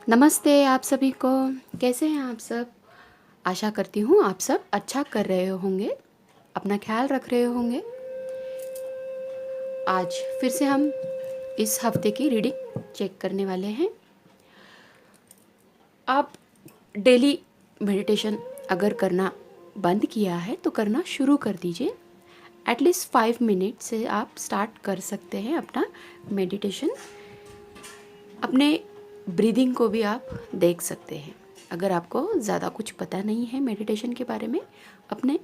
नमस्ते आप सभी को। कैसे हैं आप सब? आशा करती हूँ आप सब अच्छा कर रहे होंगे, अपना ख्याल रख रहे होंगे। आज फिर से हम इस हफ्ते की रीडिंग चेक करने वाले हैं। आप डेली मेडिटेशन अगर करना बंद किया है तो करना शुरू कर दीजिए। एटलीस्ट 5 मिनट से आप स्टार्ट कर सकते हैं अपना मेडिटेशन। अपने ब्रीदिंग को भी आप देख सकते हैं। अगर आपको ज़्यादा कुछ पता नहीं है मेडिटेशन के बारे में, अपने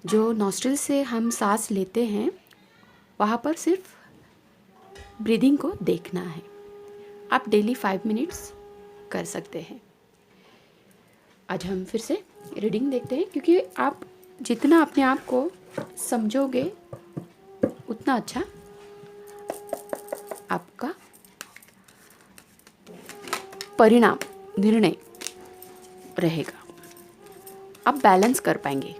जो नॉस्ट्रिल से हम सांस लेते हैं वहाँ पर सिर्फ ब्रीदिंग को देखना है। आप डेली 5 मिनट्स कर सकते हैं। आज हम फिर से रीडिंग देखते हैं, क्योंकि आप जितना अपने आप को समझोगे उतना अच्छा आपका परिणाम, निर्णय रहेगा। आप बैलेंस कर पाएंगे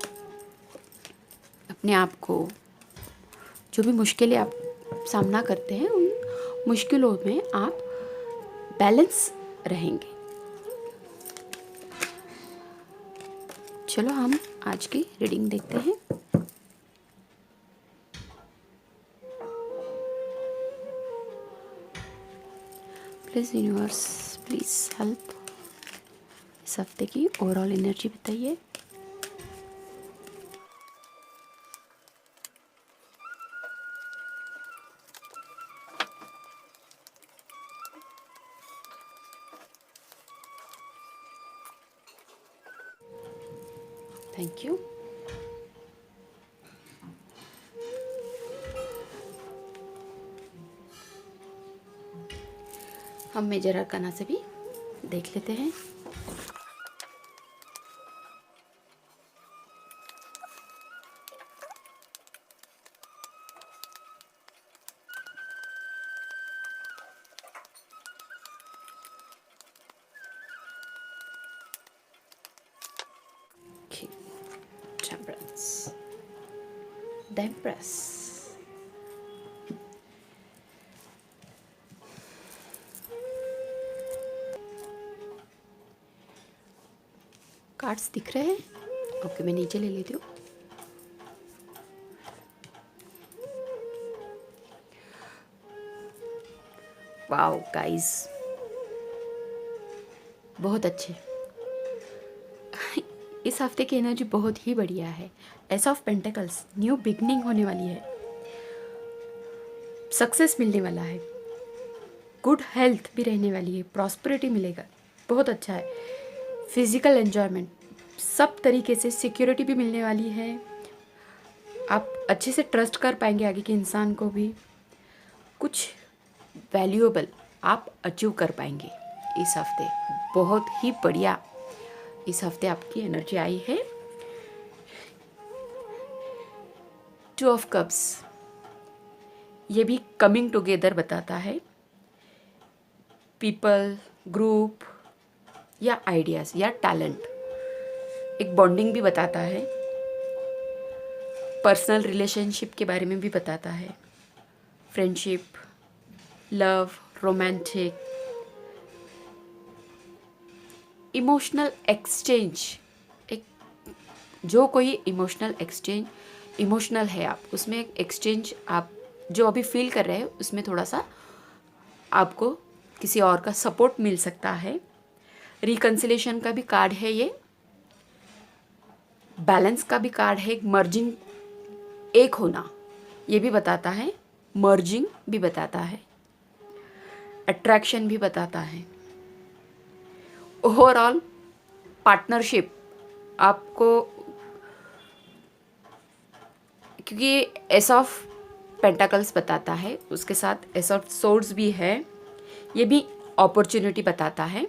अपने आप को। जो भी मुश्किलें आप सामना करते हैं उन मुश्किलों में आप बैलेंस रहेंगे। चलो हम आज की रीडिंग देखते हैं। Please universe, please help. इस हफ्ते की ओवरऑल एनर्जी बताइए। Thank you. हम मेजर अरकाना से भी देख लेते हैं। Temperance, the Empress. कार्ड्स दिख रहे हैं? ओके, मैं नीचे ले लेती हूँ। वाओ गाइस, बहुत अच्छे। इस हफ्ते की एनर्जी बहुत ही बढ़िया है। S of pentacles, new beginning होने वाली है, सक्सेस मिलने वाला है, गुड हेल्थ भी रहने वाली है, प्रॉस्पेरिटी मिलेगा, बहुत अच्छा है। फिजिकल एंजॉयमेंट, सब तरीके से सिक्योरिटी भी मिलने वाली है। आप अच्छे से ट्रस्ट कर पाएंगे आगे के इंसान को भी। कुछ वैल्यूएबल आप अचीव कर पाएंगे इस हफ्ते। बहुत ही बढ़िया इस हफ्ते आपकी एनर्जी आई है। 2 ऑफ कप्स, ये भी कमिंग टुगेदर बताता है। पीपल, ग्रुप या आइडियाज़ या टैलेंट, एक बॉन्डिंग भी बताता है। पर्सनल रिलेशनशिप के बारे में भी बताता है। Friendship, love, romantic, emotional exchange. एक जो कोई इमोशनल एक्सचेंज, इमोशनल है आप उसमें एक एक्सचेंज, आप जो अभी फील कर रहे हो उसमें थोड़ा सा आपको किसी और का सपोर्ट मिल सकता है। रिकन्सिलेशन का भी कार्ड है ये, बैलेंस का भी कार्ड है, मर्जिंग, एक होना ये भी बताता है, मर्जिंग भी बताता है, अट्रैक्शन भी बताता है। ओवरऑल पार्टनरशिप आपको, क्योंकि एस ऑफ पेंटाकल्स बताता है, उसके साथ एस ऑफ सोर्ड्स भी है, ये भी अपॉर्चुनिटी बताता है।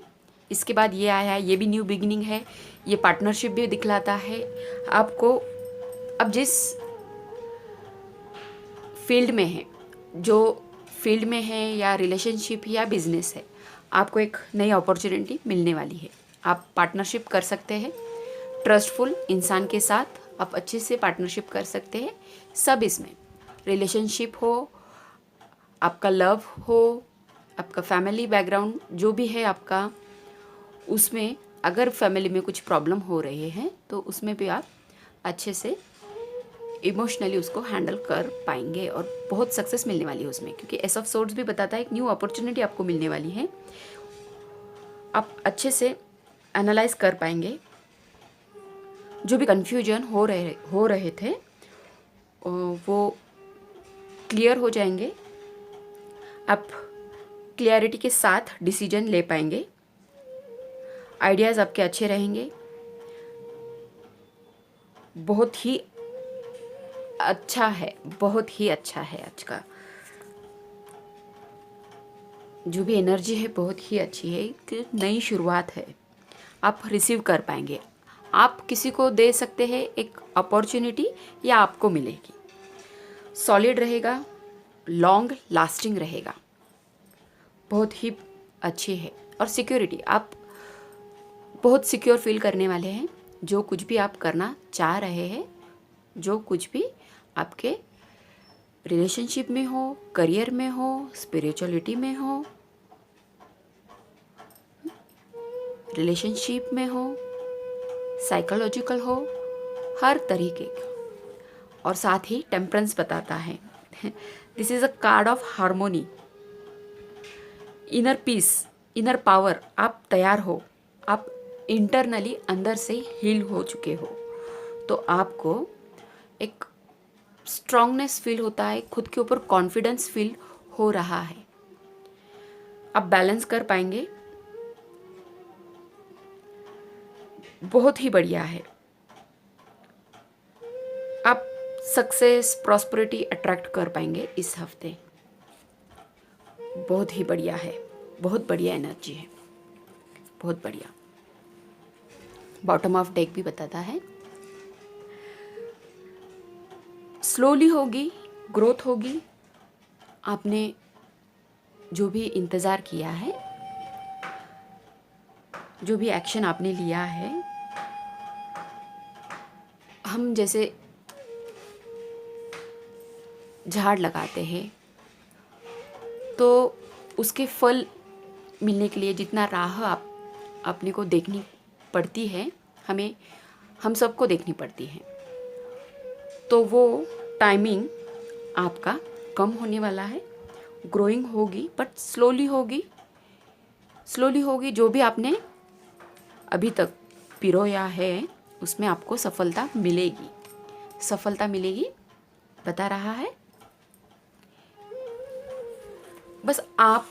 इसके बाद ये आया है, ये भी न्यू बिगिनिंग है, ये पार्टनरशिप भी दिखलाता है आपको। अब जिस फील्ड में है, जो फील्ड में है या रिलेशनशिप या बिजनेस है, आपको एक नई अपॉर्चुनिटी मिलने वाली है। आप पार्टनरशिप कर सकते हैं, ट्रस्टफुल इंसान के साथ आप अच्छे से पार्टनरशिप कर सकते हैं। सब इसमें रिलेशनशिप हो, आपका लव हो, आपका फैमिली बैकग्राउंड जो भी है आपका, उसमें अगर फैमिली में कुछ प्रॉब्लम हो रहे हैं तो उसमें भी आप अच्छे से इमोशनली उसको हैंडल कर पाएंगे और बहुत सक्सेस मिलने वाली है उसमें, क्योंकि एस ऑफ सोर्ड्स भी बताता है एक न्यू अपॉर्चुनिटी आपको मिलने वाली है। आप अच्छे से एनालाइज कर पाएंगे, जो भी कन्फ्यूजन हो रहे थे वो क्लियर हो जाएंगे। आप क्लियरिटी के साथ डिसीजन ले पाएंगे, आइडियाज़ आपके अच्छे रहेंगे। बहुत ही अच्छा है, बहुत ही अच्छा है आज का जो भी एनर्जी है, बहुत ही अच्छी है। एक नई शुरुआत है, आप रिसीव कर पाएंगे। आप किसी को दे सकते हैं एक अपॉर्चुनिटी, या आपको मिलेगी। सॉलिड रहेगा, लॉन्ग लास्टिंग रहेगा, बहुत ही अच्छी है। और सिक्योरिटी, आप बहुत सिक्योर फील करने वाले हैं। जो कुछ भी आप करना चाह रहे हैं, जो कुछ भी आपके रिलेशनशिप में हो, करियर में हो, स्पिरिचुअलिटी में हो, रिलेशनशिप में हो, साइकोलॉजिकल हो, हर तरीके का। और साथ ही टेम्परेंस बताता है this is a card of harmony, inner peace, inner power. आप तैयार हो, आप इंटरनली अंदर से हील हो चुके हो, तो आपको एक स्ट्रांगनेस फील होता है, खुद के ऊपर कॉन्फिडेंस फील हो रहा है। आप बैलेंस कर पाएंगे, बहुत ही बढ़िया है। आप सक्सेस, प्रॉस्पेरिटी अट्रैक्ट कर पाएंगे इस हफ्ते, बहुत ही बढ़िया है, बहुत बढ़िया एनर्जी है, बहुत बढ़िया। बॉटम ऑफ डेक भी बताता है स्लोली होगी, ग्रोथ होगी। आपने जो भी इंतज़ार किया है, जो भी एक्शन आपने लिया है, हम जैसे झाड़ लगाते हैं तो उसके फल मिलने के लिए जितना राह अपने को देखनी पड़ती है, हम सबको देखनी पड़ती है, तो वो टाइमिंग आपका कम होने वाला है। ग्रोइंग होगी, बट स्लोली होगी, स्लोली होगी। जो भी आपने अभी तक पिरोया है उसमें आपको सफलता मिलेगी, सफलता मिलेगी बता रहा है। बस आप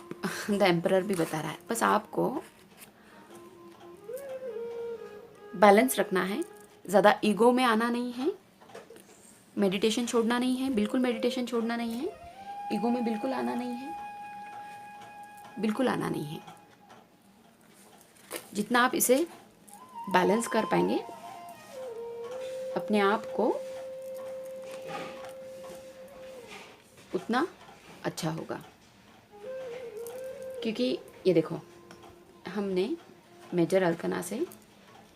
द एम्परर भी बता रहा है, बस आपको बैलेंस रखना है, ज़्यादा ईगो में आना नहीं है, मेडिटेशन छोड़ना नहीं है, बिल्कुल मेडिटेशन छोड़ना नहीं है, ईगो में बिल्कुल आना नहीं है, बिल्कुल आना नहीं है। जितना आप इसे बैलेंस कर पाएंगे, अपने आप को, उतना अच्छा होगा। क्योंकि ये देखो, हमने मेजर अरकाना से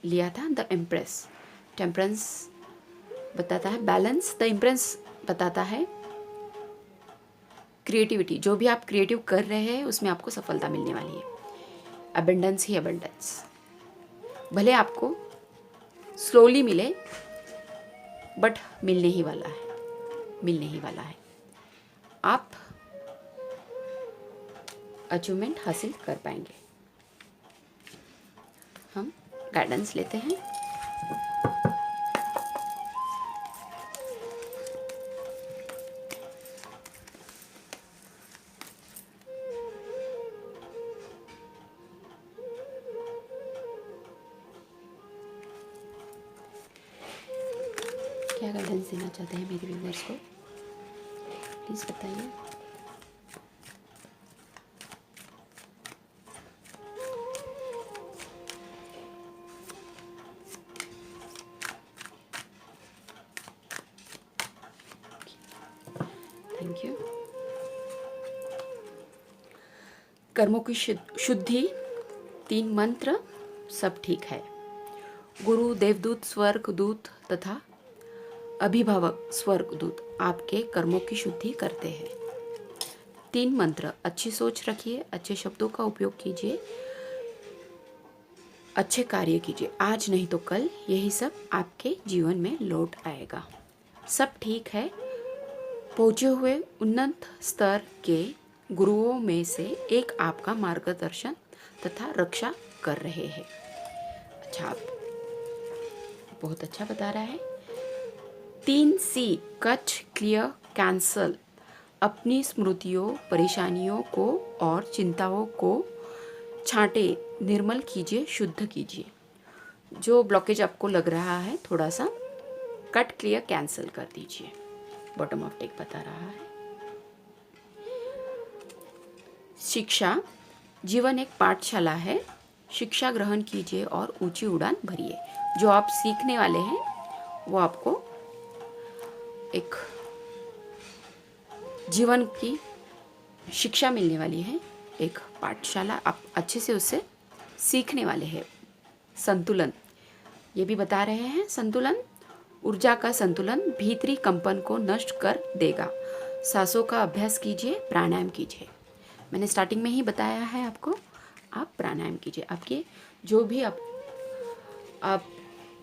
लिया था द एम्प्रेस। टेम्परेंस बताता है बैलेंस, द एम्प्रेस बताता है क्रिएटिविटी। जो भी आप क्रिएटिव कर रहे हैं उसमें आपको सफलता मिलने वाली है। अबंडेंस ही अबंडेंस, भले आपको स्लोली मिले, बट मिलने ही वाला है, मिलने ही वाला है। आप अचीवमेंट हासिल कर पाएंगे। हम गाइडेंस लेते हैं। क्या गाइडेंस देना चाहते हैं मेरे व्यूअर्स को, प्लीज़ बताइए। Thank you. कर्मों की शुद्धि, 3 मंत्र, सब ठीक है। गुरु, देवदूत, स्वर्ग दूत तथा अभिभावक स्वर्ग दूत आपके कर्मों की शुद्धि करते हैं। 3 मंत्र, अच्छी सोच रखिए, अच्छे शब्दों का उपयोग कीजिए, अच्छे कार्य कीजिए। आज नहीं तो कल यही सब आपके जीवन में लौट आएगा। सब ठीक है। पहुँचे हुए उन्नत स्तर के गुरुओं में से एक आपका मार्गदर्शन तथा रक्षा कर रहे हैं। अच्छा, आप बहुत अच्छा बता रहा है। 3C, cut, clear, cancel. अपनी स्मृतियों, परेशानियों को और चिंताओं को छांटे, निर्मल कीजिए, शुद्ध कीजिए। जो ब्लॉकेज आपको लग रहा है थोड़ा सा, कट, क्लियर, कैंसल कर दीजिए। बॉटम ऑफ टेक बता रहा है। शिक्षा, जीवन एक पाठशाला है। शिक्षा ग्रहण कीजिए और ऊंची उड़ान भरिए। जो आप सीखने वाले हैं वो आपको एक जीवन की शिक्षा मिलने वाली है, एक पाठशाला। आप अच्छे से उससे सीखने वाले हैं। संतुलन, ये भी बता रहे हैं। संतुलन, ऊर्जा का संतुलन भीतरी कंपन को नष्ट कर देगा। सांसों का अभ्यास कीजिए, प्राणायाम कीजिए। मैंने स्टार्टिंग में ही बताया है आपको, आप प्राणायाम कीजिए। आपके जो भी आप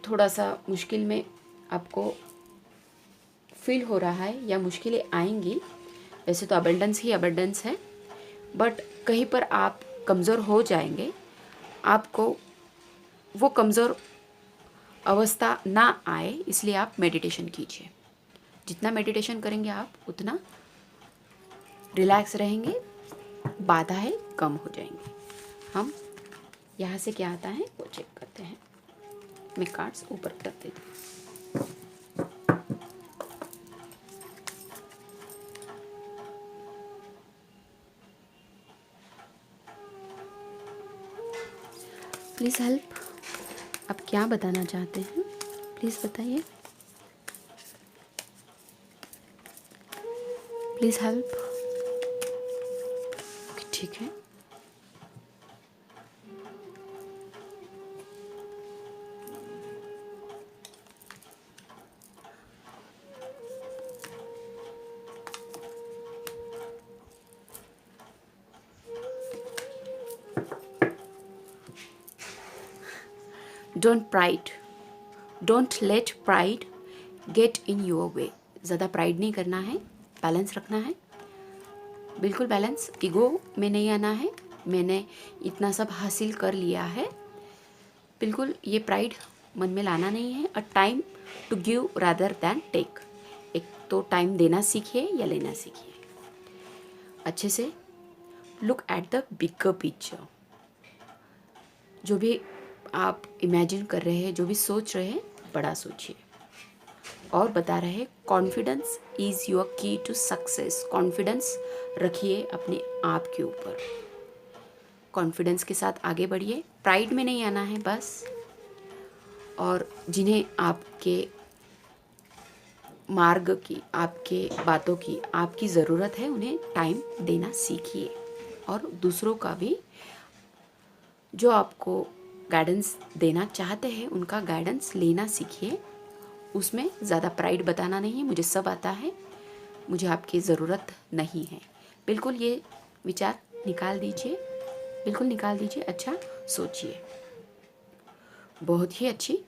थोड़ा सा मुश्किल में आपको फील हो रहा है या मुश्किलें आएंगी, वैसे तो अबंडेंस ही अबंडेंस है, बट कहीं पर आप कमज़ोर हो जाएंगे। आपको वो कमज़ोर अवस्था ना आए, इसलिए आप मेडिटेशन कीजिए। जितना मेडिटेशन करेंगे आप उतना रिलैक्स रहेंगे, बाधाएं कम हो जाएंगी। हम यहाँ से क्या आता है वो चेक करते हैं। मैं कार्ड्स ऊपर कर देती हूँ। प्लीज़ हेल्प, आप क्या बताना चाहते हैं प्लीज़ बताइए। Please help. ठीक है। Don't let pride get in your way. ज़्यादा प्राइड नहीं करना है, बैलेंस रखना है, बिल्कुल बैलेंस। ईगो में नहीं आना है, मैंने इतना सब हासिल कर लिया है, बिल्कुल ये प्राइड मन में लाना नहीं है। A time to give rather than take. एक तो टाइम देना सीखिए या लेना सीखिए। अच्छे से look at the bigger picture. जो भी आप इमेजिन कर रहे हैं, जो भी सोच रहे हैं, बड़ा सोचिए। और बता रहे हैं, कॉन्फिडेंस इज़ योर की टू सक्सेस। कॉन्फिडेंस रखिए अपने आप के ऊपर, कॉन्फिडेंस के साथ आगे बढ़िए। प्राइड में नहीं आना है बस। और जिन्हें आपके मार्ग की, आपके बातों की, आपकी ज़रूरत है, उन्हें टाइम देना सीखिए। और दूसरों का भी जो आपको गाइडेंस देना चाहते हैं, उनका गाइडेंस लेना सीखिए। उसमें ज़्यादा प्राइड बताना नहीं है, मुझे सब आता है, मुझे आपकी ज़रूरत नहीं है। बिल्कुल ये विचार निकाल दीजिए, बिल्कुल निकाल दीजिए। अच्छा सोचिए। बहुत ही अच्छी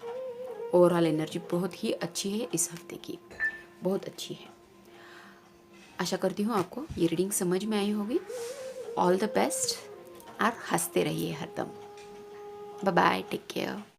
ओवरऑल एनर्जी बहुत ही अच्छी है इस हफ्ते की, बहुत अच्छी है। आशा करती हूँ आपको ये रीडिंग समझ में आई होगी। ऑल द बेस्ट और हंसते रहिए हरदम। Bye bye, take care.